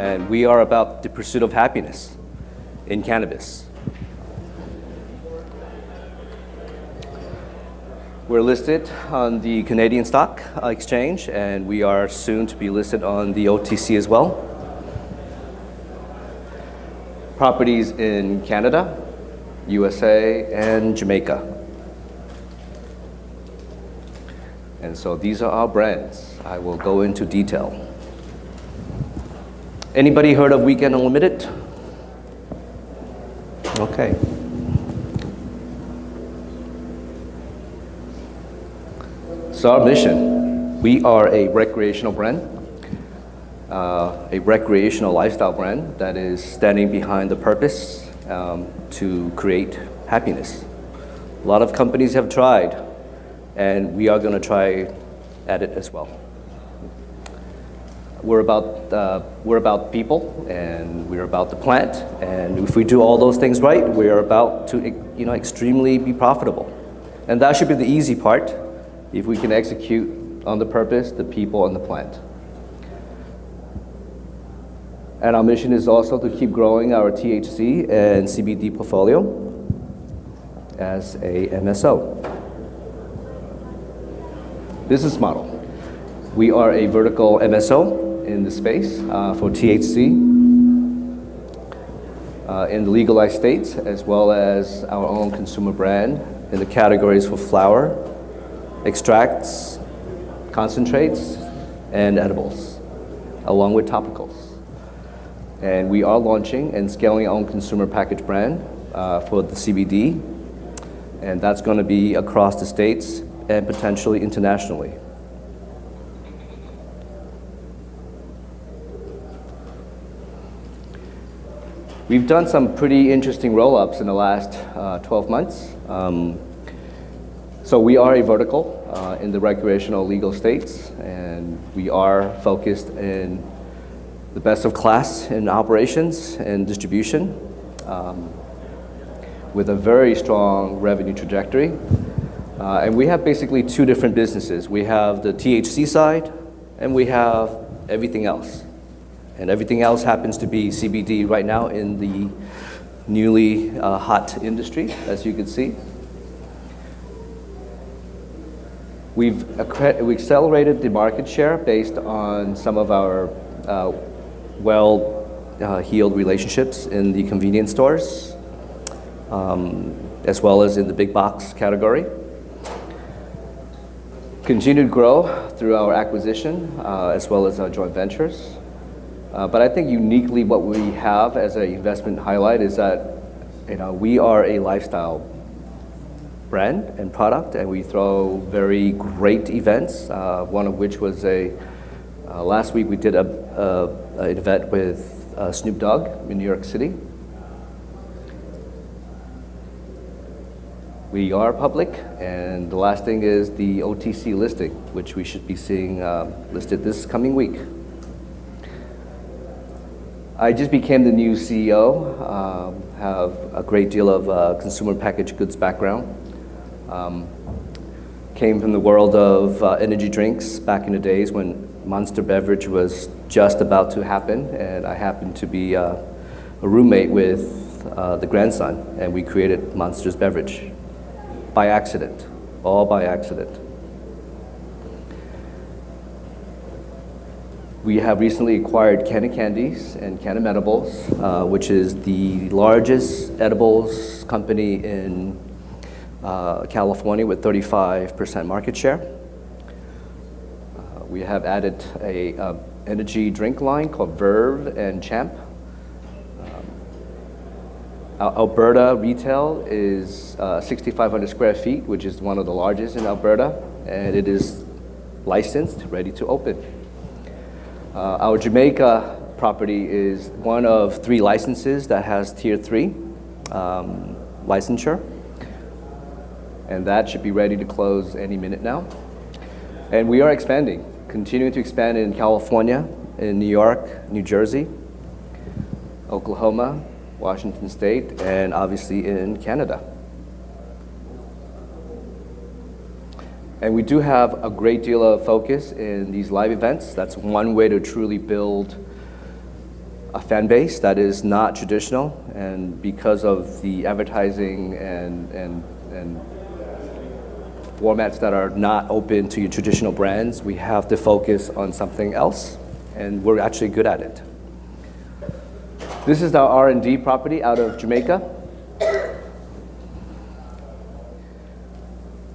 and we are about the pursuit of happiness in cannabis. We're listed on the Canadian Stock Exchange, and we are soon to be listed on the OTC as well. Properties in Canada, USA, and Jamaica. And so these are our brands. I will go into detail. Anybody heard of Weekend Unlimited? Okay. So our mission, we are a recreational brand, a recreational lifestyle brand that is standing behind the purpose to create happiness. A lot of companies have tried, and we are going to try at it as well. We're about people, and we're about the plant, and if we do all those things right, we are about to extremely be profitable. And that should be the easy part, if we can execute on the purpose, the people, and the plant. And our mission is also to keep growing our THC and CBD portfolio as a MSO. Business model. We are a vertical MSO in the space for THC in the legalized states, as well as our own consumer brand in the categories for flower, extracts, concentrates, and edibles, along with topicals. And we are launching and scaling our own consumer package brand for the CBD, and that's going to be across the states and potentially internationally. We've done some pretty interesting roll-ups in the last 12 months. So we are a vertical in the recreational legal states, and we are focused in the best of class in operations and distribution with a very strong revenue trajectory. And we have basically two different businesses. We have the THC side, and we have everything else. And everything else happens to be CBD right now in the newly hot industry, as you can see. We've accelerated the market share based on some of our well-heeled relationships in the convenience stores, as well as in the big box category. Continue to grow through our acquisition, as well as our joint ventures. But I think uniquely what we have as an investment highlight is that we are a lifestyle brand and product, and we throw very great events, one of which was last week we did an event with Snoop Dogg in New York City. We are public, and the last thing is the OTC listing, which we should be seeing listed this coming week. I just became the new CEO, have a great deal of consumer packaged goods background. Came from the world of energy drinks back in the days when Monster Beverage was just about to happen, and I happened to be a roommate with the grandson, and we created Monster's Beverage by accident, all by accident. We have recently acquired Canna Candies and Canna Edibles, which is the largest edibles company in California with 35% market share. We have added a energy drink line called Verve and Champ. Alberta retail is 6,500 square feet, which is one of the largest in Alberta, and it is licensed, ready to open. Our Jamaica property is one of 3 licenses that has Tier 3 licensure, and that should be ready to close any minute now. And we are expanding, continuing to expand in California, in New York, New Jersey, Oklahoma, Washington State, and obviously in Canada. And we do have a great deal of focus in these live events. That's one way to truly build a fan base that is not traditional, and because of the advertising and formats that are not open to your traditional brands, we have to focus on something else, and we're actually good at it. This is our R&D property out of Jamaica.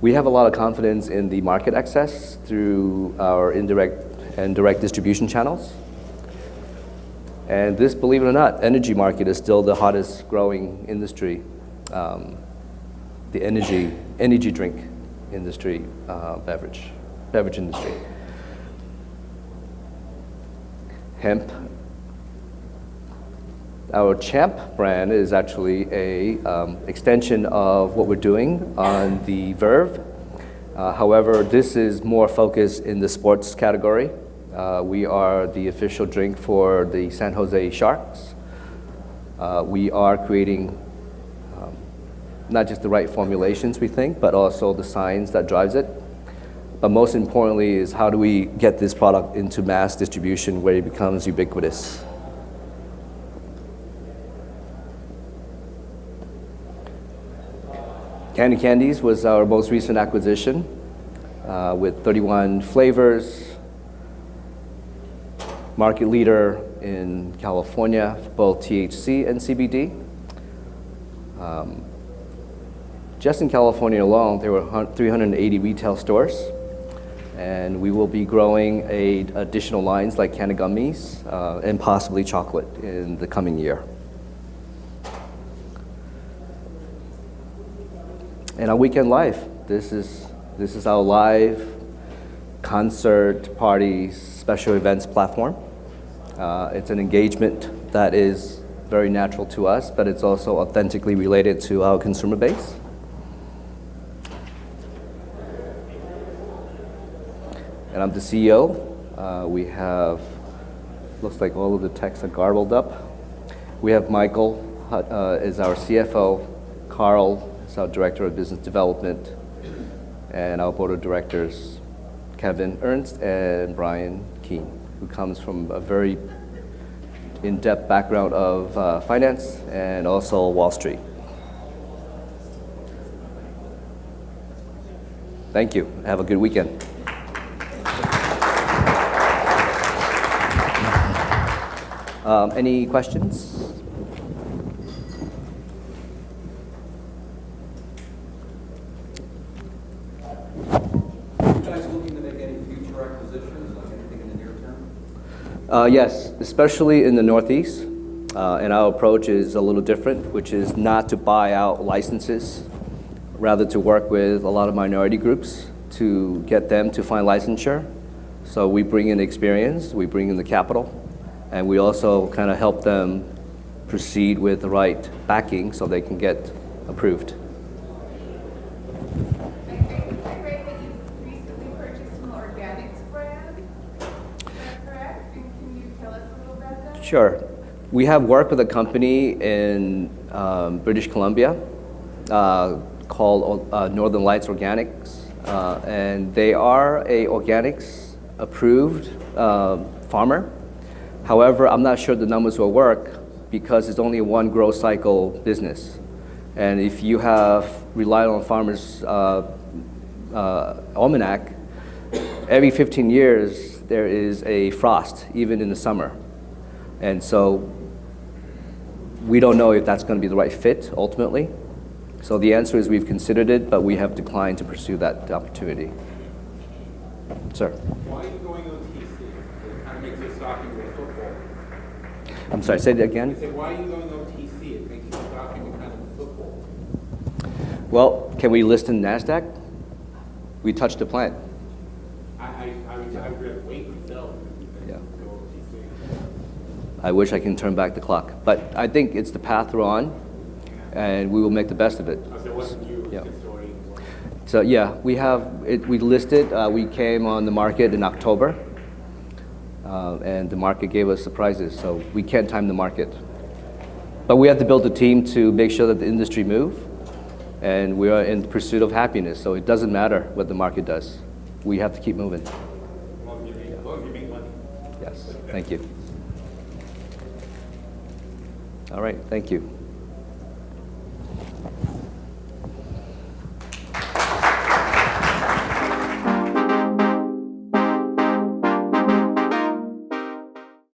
We have a lot of confidence in the market access through our indirect and direct distribution channels. And this, believe it or not, energy market is still the hottest growing industry, the energy drink industry, beverage industry. Hemp. Our Champ brand is actually a extension of what we're doing on the Verve. However, this is more focused in the sports category. We are the official drink for the San Jose Sharks. We are creating not just the right formulations, we think, but also the science that drives it. But most importantly is how do we get this product into mass distribution where it becomes ubiquitous. Candy Candies was our most recent acquisition with 31 flavors. Market leader in California, both THC and CBD. Just in California alone, there were 380 retail stores, and we will be growing additional lines like candy gummies and possibly chocolate in the coming year. And our Weekend Live, this is our live concert, parties, special events platform. It's an engagement that is very natural to us, but it's also authentically related to our consumer base. And I'm the CEO. We have, looks like all of the texts are garbled up. We have Michael is our CFO, Carl is our Director of Business Development, and our Board of Directors, Kevin Ernst and Brian Keene, who comes from a very in-depth background of finance and also Wall Street. Thank you. Have a good weekend. Any questions? Yes, especially in the Northeast, and our approach is a little different, which is not to buy out licenses, rather to work with a lot of minority groups to get them to find licensure. So we bring in experience, we bring in the capital, and we also kind of help them proceed with the right backing so they can get approved. Sure. We have worked with a company in British Columbia called Northern Lights Organics, and they are a organics approved farmer. However, I'm not sure the numbers will work because it's only a one grow cycle business. And if you have relied on farmers' almanac, every 15 years there is a frost, even in the summer. And so we don't know if that's going to be the right fit ultimately. So the answer is we've considered it, but we have declined to pursue that opportunity. Sir? Why are you going OTC? It kind of makes you stock into football. I'm sorry, say that again? I said, why are you going OTC? It makes you stock into kind of football. Well, can we list in NASDAQ? We touched the plant. I would rather wait until Yeah. go OTC. I wish I can turn back the clock. But I think it's the path we're on, and we will make the best of it. So it wasn't you, Yeah. it's the story. So yeah, we have it. We listed. We came on the market in October, and the market gave us surprises. So we can't time the market, but we have to build a team to make sure that the industry move, and we are in pursuit of happiness. So it doesn't matter what the market does. We have to keep moving. As long as you make money. Yes. Thank you. All right, thank you.